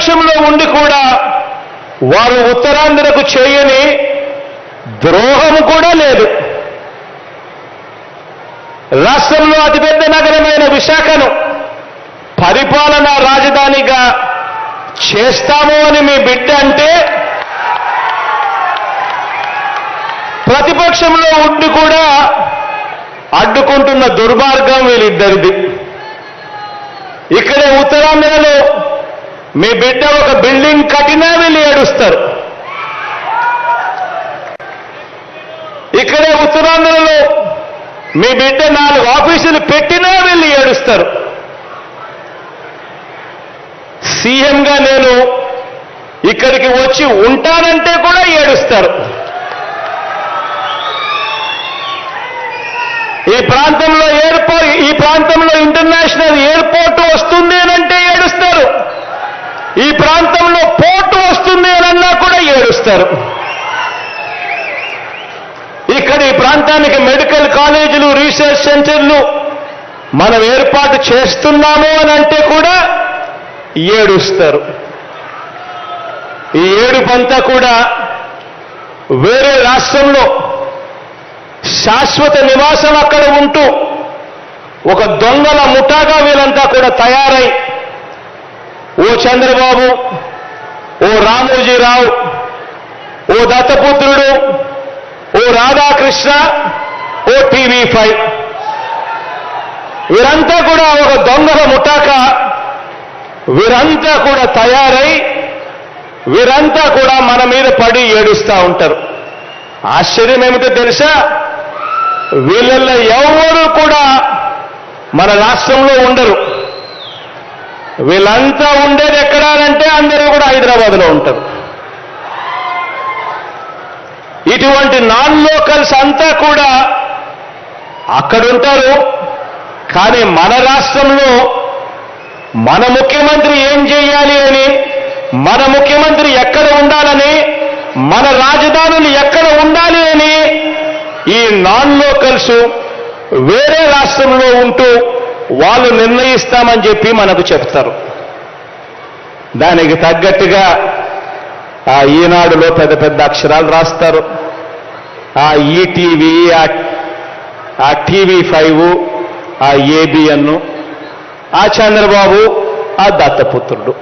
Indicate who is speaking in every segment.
Speaker 1: ప్రతిపక్షంలో ఉండి కూడా వారు ఉత్తరాంధ్రకు చేయని ద్రోహం కూడా లేదు. రాష్ట్రంలో అతిపెద్ద నగరమైన విశాఖను పరిపాలనా రాజధానిగా చేస్తాము అని మీ బిడ్డ అంటే ప్రతిపక్షంలో ఉండి కూడా అడ్డుకుంటున్న దుర్మార్గం వీళ్ళిద్దరిది. ఇక్కడే ఉత్తరాంధ్రలో మీ బిడ్డ ఒక బిల్డింగ్ కట్టినా వీళ్ళు ఏడుస్తారు. ఇక్కడే ఉత్తరాంధ్రలో మీ బిడ్డ 4 ఆఫీసులు పెట్టినా వీళ్ళు ఏడుస్తారు. సీఎంగా నేను ఇక్కడికి వచ్చి ఉంటానంటే కూడా ఏడుస్తారు. ఈ ప్రాంతంలో ఇంటర్నేషనల్ ఎయిర్పోర్ట్ వస్తుంది అనంటే ఏడుస్తారు. ఈ ప్రాంతంలో పోర్టు వస్తుంది అనన్నా కూడా ఏడుస్తారు. ఇక్కడ ఈ ప్రాంతానికి మెడికల్ కాలేజీలు, రీసెర్చ్ సెంటర్లు మనం ఏర్పాటు చేస్తున్నాము అని అంటే కూడా ఏడుస్తారు. ఈ ఏడుపంతా కూడా వేరే రాష్ట్రంలో శాశ్వత నివాసం అక్కడ ఉంటూ ఒక దొంగల ముఠాగా వీళ్ళంతా కూడా తయారై ఓ చంద్రబాబు, ఓ రామోజీరావు, ఓ దత్తపుత్రుడు, ఓ రాధాకృష్ణ, ఓ TV5 వీరంతా కూడా ఒక దొంగల ముఠాగా వీరంతా కూడా తయారై వీరంతా కూడా మన మీద పడి ఏడుస్తూ ఉంటారు. ఆశ్చర్యం ఏమిటో తెలుసా? వీళ్ళల్లో ఎవరు కూడా మన రాష్ట్రంలో ఉండరు. వీళ్ళంతా ఉండేది ఎక్కడానంటే అందరూ కూడా హైదరాబాద్లో ఉంటారు. ఇటువంటి నాన్ లోకల్స్ అంతా కూడా అక్కడుంటారు. కానీ మన రాష్ట్రంలో మన ముఖ్యమంత్రి ఏం చేయాలి అని, మన ముఖ్యమంత్రి ఎక్కడ ఉండాలని, మన రాజధానులు ఎక్కడ ఉండాలి అని ఈ నాన్ లోకల్స్ వేరే రాష్ట్రంలో ఉంటూ వాళ్ళు నిర్ణయిస్తామని చెప్పి మనకు చెప్తారు. దానికి తగ్గట్టుగా ఆ ఈనాడులో పెద్ద పెద్ద అక్షరాలు రాస్తారు. ఆ ఈటీవీ, ఆ TV5, ఆ ABN, ఆ చంద్రబాబు, ఆ దత్తపుత్రుడు,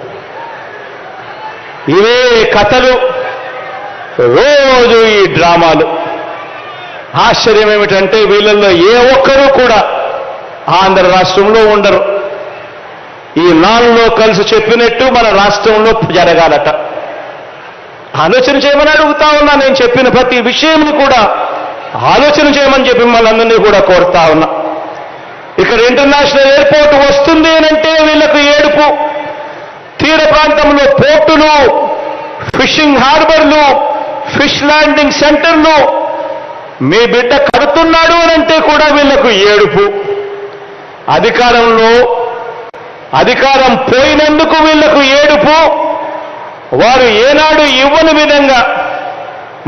Speaker 1: ఇవే కథలు, రోజు ఈ డ్రామాలు. ఆశ్చర్యం ఏమిటంటే వీళ్ళల్లో ఏ ఒక్కరూ కూడా ఆంధ్ర రాష్ట్రంలో ఉండరు. ఈ నాన్ లోకల్స్ చెప్పినట్టు మన రాష్ట్రంలో జరగాలట. ఆలోచన చేయమని అడుగుతా ఉన్నా. నేను చెప్పిన ప్రతి విషయంని కూడా ఆలోచన చేయమని చెప్పి మనందరినీ కూడా కోరుతా ఉన్నా. ఇక్కడ ఇంటర్నేషనల్ ఎయిర్పోర్ట్ వస్తుంది అనంటే వీళ్లకు ఏడుపు. తీర ప్రాంతంలో పోర్టులు, ఫిషింగ్ హార్బర్లు, ఫిష్ ల్యాండింగ్ సెంటర్లు మీ బిడ్డ కడుతున్నాడు అనంటే కూడా వీళ్లకు ఏడుపు. అధికారం పోయినందుకు వీళ్లకు ఏడుపు. వారు ఏనాడు ఇవ్వని విధంగా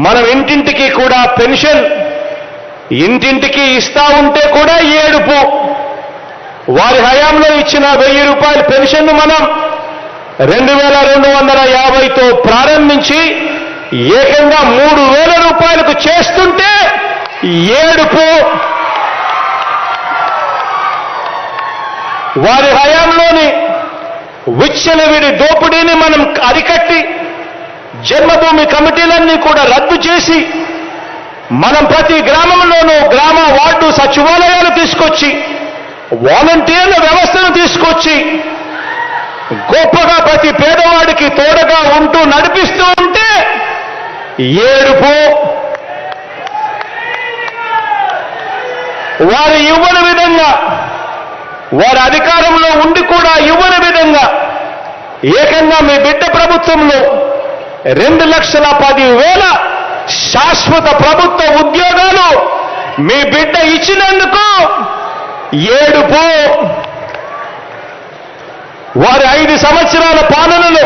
Speaker 1: మనం ఇంటింటికి కూడా పెన్షన్ ఇంటింటికి ఇస్తా ఉంటే కూడా ఏడుపు. వారి హయాంలో ఇచ్చిన 1000 రూపాయల పెన్షన్ను మనం 2250తో ప్రారంభించి ఏకంగా 3000 రూపాయలకు చేస్తుంటే ఏడుపు. వారి హయాంలోని విచ్చలవిడి దోపిడీని మనం అరికట్టి జన్మభూమి కమిటీలన్నీ కూడా రద్దు చేసి మనం ప్రతి గ్రామంలోనూ గ్రామ వార్డు సచివాలయాలు తీసుకొచ్చి వాలంటీర్ల వ్యవస్థను తీసుకొచ్చి గొప్పగా ప్రతి పేదవాడికి తోడుగా ఉంటూ నడిపిస్తూ ఉంటే ఏడుపు. వారు ఇవ్వని విధంగా, వారి అధికారంలో ఉండి కూడా ఇవ్వని విధంగా ఏకంగా మీ బిడ్డ ప్రభుత్వంలో 2,10,000 శాశ్వత ప్రభుత్వ ఉద్యోగాలు మీ బిడ్డ ఇచ్చినందుకు ఏడుపు. వారి 5 సంవత్సరాల పాలనలో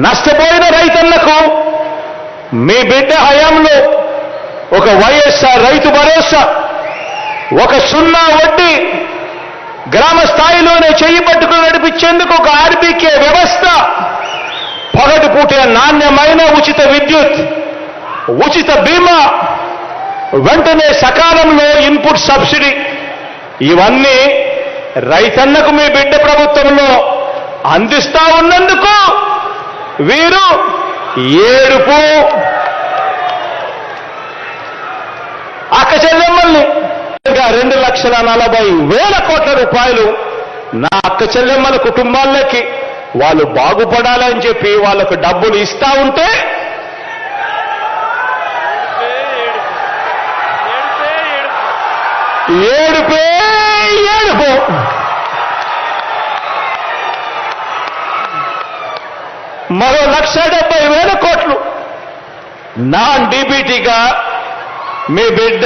Speaker 1: నష్టపోయిన రైతన్నకు మీ బిడ్డ హయాంలో ఒక వైఎస్ఆర్ రైతు భరోసా, ఒక 0 వడ్డీ, గ్రామ స్థాయిలోనే చెయ్యి పట్టుకుని నడిపించేందుకు ఒక RBK వ్యవస్థ, ఉంటే నాణ్యమైన ఉచిత విద్యుత్, ఉచిత బీమా, వెంటనే సకాలంలో ఇన్పుట్ సబ్సిడీ, ఇవన్నీ రైతన్నకు మీ బిడ్డ ప్రభుత్వంలో అందిస్తా ఉన్నందుకు వీరు ఏడుపు. అక్క చెల్లెమ్మల్ని 2,40,000 కోట్ల రూపాయలు నా అక్క చెల్లెమ్మల కుటుంబాలకి వాళ్ళు బాగుపడాలని చెప్పి వాళ్ళకు డబ్బులు ఇస్తా ఉంటే ఏడుపే ఏడుపు. మరో 1,70,000 కోట్లు నాన్ డీబీటీగా మీ బిడ్డ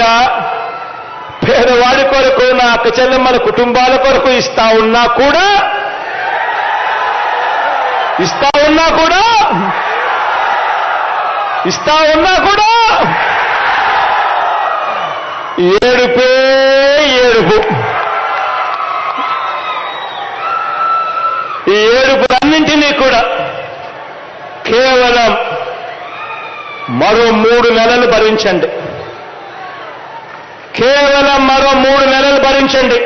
Speaker 1: పేదవాడి కొరకు నా అక్క చెల్లెమ్మల కుటుంబాల కొరకు ఇస్తా ఉన్నా కూడా ఏడుపే ఏడుపు. ఈ ఏడుపులన్నింటినీ కూడా కేవలం మరో 3 నెలలు భరించండి. కేవలం మరో 3 నెలలు భరించండి.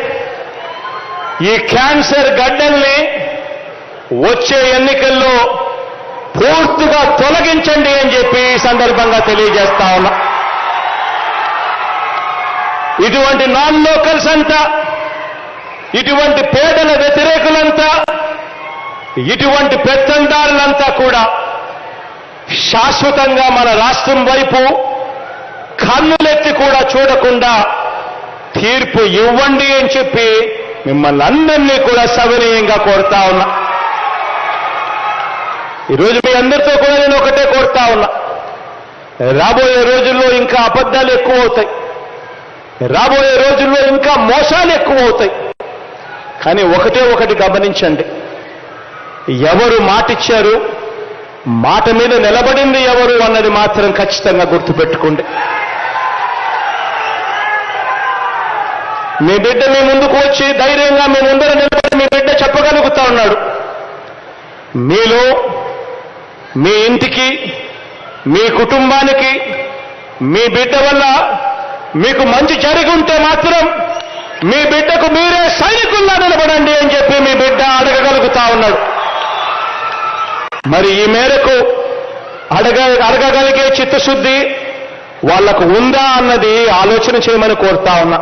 Speaker 1: ఈ క్యాన్సర్ గడ్డల్ని వచ్చే ఎన్నికల్లో పూర్తిగా తొలగించండి అని చెప్పి ఈ సందర్భంగా తెలియజేస్తా ఉన్నా. ఇటువంటి నాన్ లోకల్స్ అంతా, ఇటువంటి పేదల వ్యతిరేకులంతా, ఇటువంటి పెత్తందారులంతా కూడా శాశ్వతంగా మన రాష్ట్రం వైపు కన్నులెత్తి కూడా చూడకుండా తీర్పు ఇవ్వండి అని చెప్పి మిమ్మల్ని అందరినీ కూడా సవినయంగా కోరుతా ఉన్నా. ఈరోజు మీ అందరితో కూడా నేను ఒకటే కోరుతా ఉన్నా, రాబోయే రోజుల్లో ఇంకా అబద్ధాలు ఎక్కువ అవుతాయి, రాబోయే రోజుల్లో ఇంకా మోసాలు ఎక్కువ అవుతాయి. కానీ ఒకటి గమనించండి, ఎవరు మాటిచ్చారు, మాట మీద నిలబడింది ఎవరు అన్నది మాత్రం ఖచ్చితంగా గుర్తుపెట్టుకోండి. మీ బిడ్డ మీ ముందుకు వచ్చి ధైర్యంగా మీ ముందర నిలబడి మీ బిడ్డ చెప్పగలుగుతా ఉన్నాడు, మీలో, మీ ఇంటికి, మీ కుటుంబానికి మీ బిడ్డ వల్ల మీకు మంచి జరిగి ఉంటే మాత్రం మీ బిడ్డకు మీరే సైనికుల్లా నిలబడండి అని చెప్పి మీ బిడ్డ అడగగలుగుతా ఉన్నాడు. మరి ఈ మేరకు అడగగలిగే చిత్తశుద్ధి వాళ్లకు ఉందా అన్నది ఆలోచన చేయమని కోరుతా ఉన్నా.